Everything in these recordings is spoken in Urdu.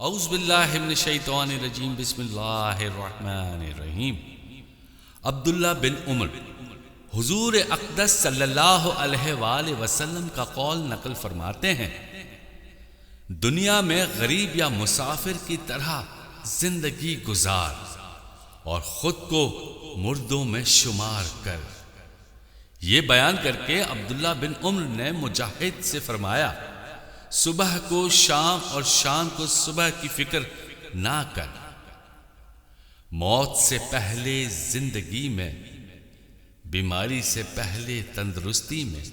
اعوذ باللہ من الشیطان الرجیم، بسم اللہ الرحمن الرحیم۔ عبداللہ بن عمر حضور اقدس صلی اللہ علیہ وآلہ وسلم کا قول نقل فرماتے ہیں، دنیا میں غریب یا مسافر کی طرح زندگی گزار اور خود کو مردوں میں شمار کر۔ یہ بیان کر کے عبداللہ بن عمر نے مجاہد سے فرمایا، صبح کو شام اور شام کو صبح کی فکر نہ کر، موت سے پہلے زندگی میں، بیماری سے پہلے تندرستی میں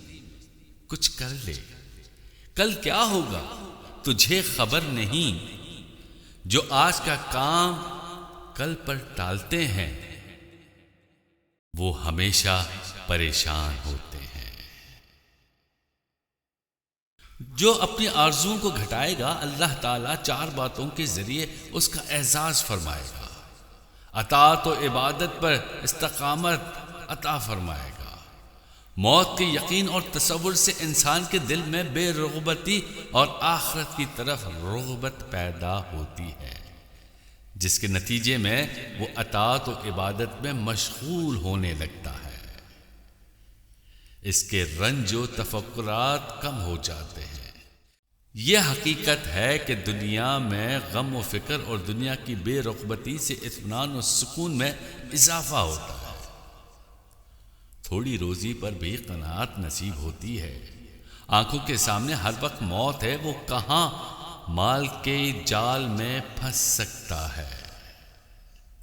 کچھ کر لے، کل کیا ہوگا تجھے خبر نہیں۔ جو آج کا کام کل پر ٹالتے ہیں وہ ہمیشہ پریشان ہوتے ہیں۔ جو اپنی آرزوؤں کو گھٹائے گا، اللہ تعالیٰ چار باتوں کے ذریعے اس کا اعزاز فرمائے گا۔ اطاعت و عبادت پر استقامت عطا فرمائے گا۔ موت کے یقین اور تصور سے انسان کے دل میں بے رغبتی اور آخرت کی طرف رغبت پیدا ہوتی ہے، جس کے نتیجے میں وہ اطاعت و عبادت میں مشغول ہونے لگتا ہے۔ اس کے رنج و تفکرات کم ہو جاتے ہیں۔ یہ حقیقت ہے کہ دنیا میں غم و فکر اور دنیا کی بے رغبتی سے اطمینان و سکون میں اضافہ ہوتا ہے۔ تھوڑی روزی پر بھی قناعت نصیب ہوتی ہے۔ آنکھوں کے سامنے ہر وقت موت ہے، وہ کہاں مال کے جال میں پھنس سکتا ہے۔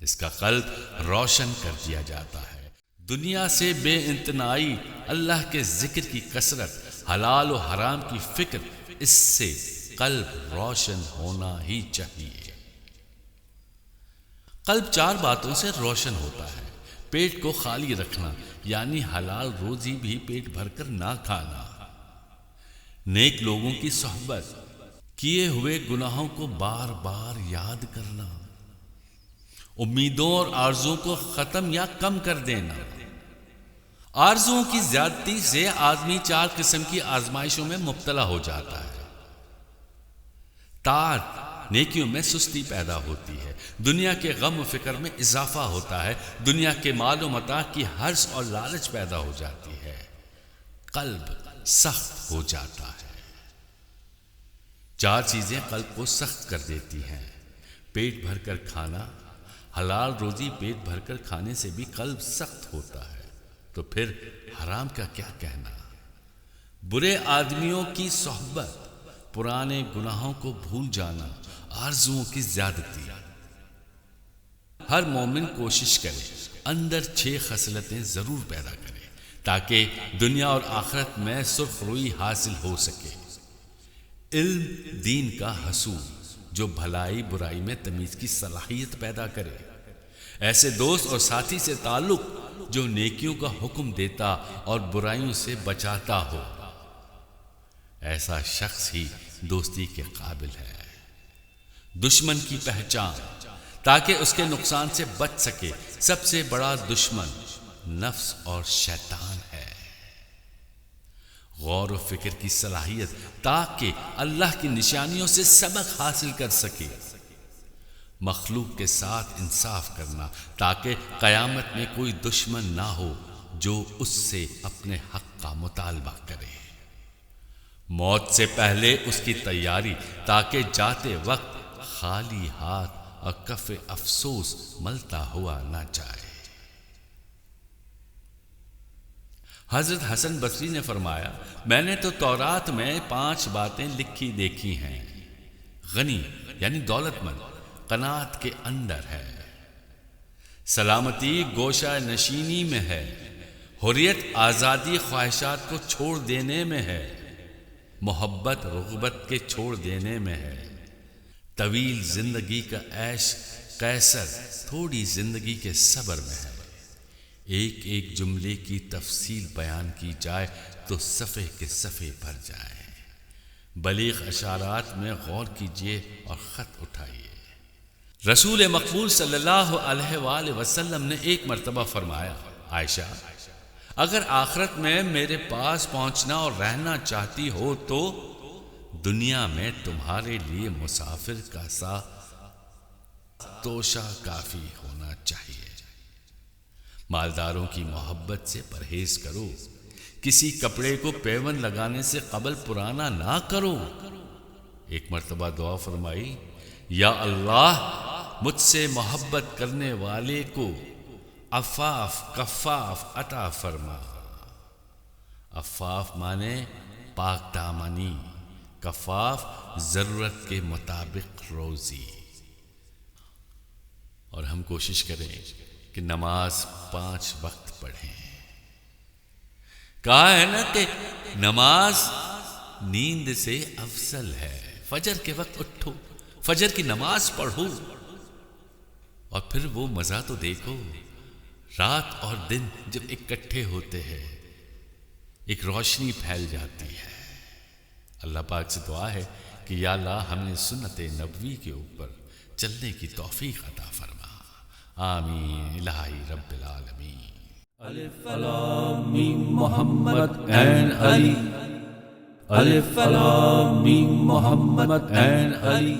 اس کا قلب روشن کر دیا جاتا ہے۔ دنیا سے بے انتہائی، اللہ کے ذکر کی کثرت، حلال و حرام کی فکر، اس سے قلب روشن ہونا ہی چاہیے۔ قلب چار باتوں سے روشن ہوتا ہے۔ پیٹ کو خالی رکھنا، یعنی حلال روزی بھی پیٹ بھر کر نہ کھانا، نیک لوگوں کی صحبت، کیے ہوئے گناہوں کو بار بار یاد کرنا، امیدوں اور آرزوؤں کو ختم یا کم کر دینا۔ آرزوؤں کی زیادتی سے آدمی چار قسم کی آزمائشوں میں مبتلا ہو جاتا ہے۔ طاعت، نیکیوں میں سستی پیدا ہوتی ہے، دنیا کے غم و فکر میں اضافہ ہوتا ہے، دنیا کے مال و متاع کی حرص اور لالچ پیدا ہو جاتی ہے، قلب سخت ہو جاتا ہے۔ چار چیزیں قلب کو سخت کر دیتی ہیں۔ پیٹ بھر کر کھانا، حلال روزی پیٹ بھر کر کھانے سے بھی قلب سخت ہوتا ہے، تو پھر حرام کا کیا کہنا۔ برے آدمیوں کی صحبت، پرانے گناہوں کو بھول جانا، آرزوؤں کی زیادتی۔ ہر مومن کوشش کرے اندر 6 خصلتیں ضرور پیدا کرے تاکہ دنیا اور آخرت میں سرخ روئی حاصل ہو سکے۔ علم دین کا حصول، جو بھلائی برائی میں تمیز کی صلاحیت پیدا کرے۔ ایسے دوست اور ساتھی سے تعلق جو نیکیوں کا حکم دیتا اور برائیوں سے بچاتا ہو، ایسا شخص ہی دوستی کے قابل ہے۔ دشمن کی پہچان، تاکہ اس کے نقصان سے بچ سکے۔ سب سے بڑا دشمن نفس اور شیطان ہے۔ غور و فکر کی صلاحیت، تاکہ اللہ کی نشانیوں سے سبق حاصل کر سکے۔ مخلوق کے ساتھ انصاف کرنا، تاکہ قیامت میں کوئی دشمن نہ ہو جو اس سے اپنے حق کا مطالبہ کرے۔ موت سے پہلے اس کی تیاری، تاکہ جاتے وقت خالی ہاتھ اور کف افسوس ملتا ہوا نہ جائے۔ حضرت حسن بصری نے فرمایا، میں نے تو تورات میں 5 باتیں لکھی دیکھی ہیں۔ غنی یعنی دولت مند قناعت کے اندر ہے، سلامتی گوشہ نشینی میں ہے، حریت آزادی خواہشات کو چھوڑ دینے میں ہے، محبت رغبت کے چھوڑ دینے میں ہے، طویل زندگی کا عیش قیصر تھوڑی زندگی کے صبر میں ہے۔ ایک ایک جملے کی تفصیل بیان کی جائے تو صفحے کے صفحے بھر جائے۔ بلیغ اشارات میں غور کیجیے اور خط اٹھائیے۔ رسول مقبول صلی اللہ علیہ وآلہ وسلم نے ایک مرتبہ فرمایا، عائشہ، اگر آخرت میں میرے پاس پہنچنا اور رہنا چاہتی ہو تو دنیا میں تمہارے لیے مسافر کا سا توشہ کافی ہونا چاہیے۔ مالداروں کی محبت سے پرہیز کرو، کسی کپڑے کو پیون لگانے سے قبل پرانا نہ کرو۔ ایک مرتبہ دعا فرمائی، یا اللہ مجھ سے محبت کرنے والے کو عفاف کفاف عطا فرما۔ عفاف مانے پاک دامنی، کفاف ضرورت کے مطابق روزی۔ اور ہم کوشش کریں کہ نماز 5 وقت پڑھیں۔ کہا ہے نا کہ نماز نیند سے افضل ہے۔ فجر کے وقت اٹھو، فجر کی نماز پڑھو، اور پھر وہ مزہ تو دیکھو، رات اور دن جب اکٹھے ہوتے ہیں، ایک روشنی پھیل جاتی ہے۔ اللہ پاک سے دعا ہے کہ یا اللہ ہمیں سنت نبوی کے اوپر چلنے کی توفیق عطا فرما۔ آمین الہی رب العالمین۔ الف لام میم محمد عین علی، الف لام میم محمد عین علی۔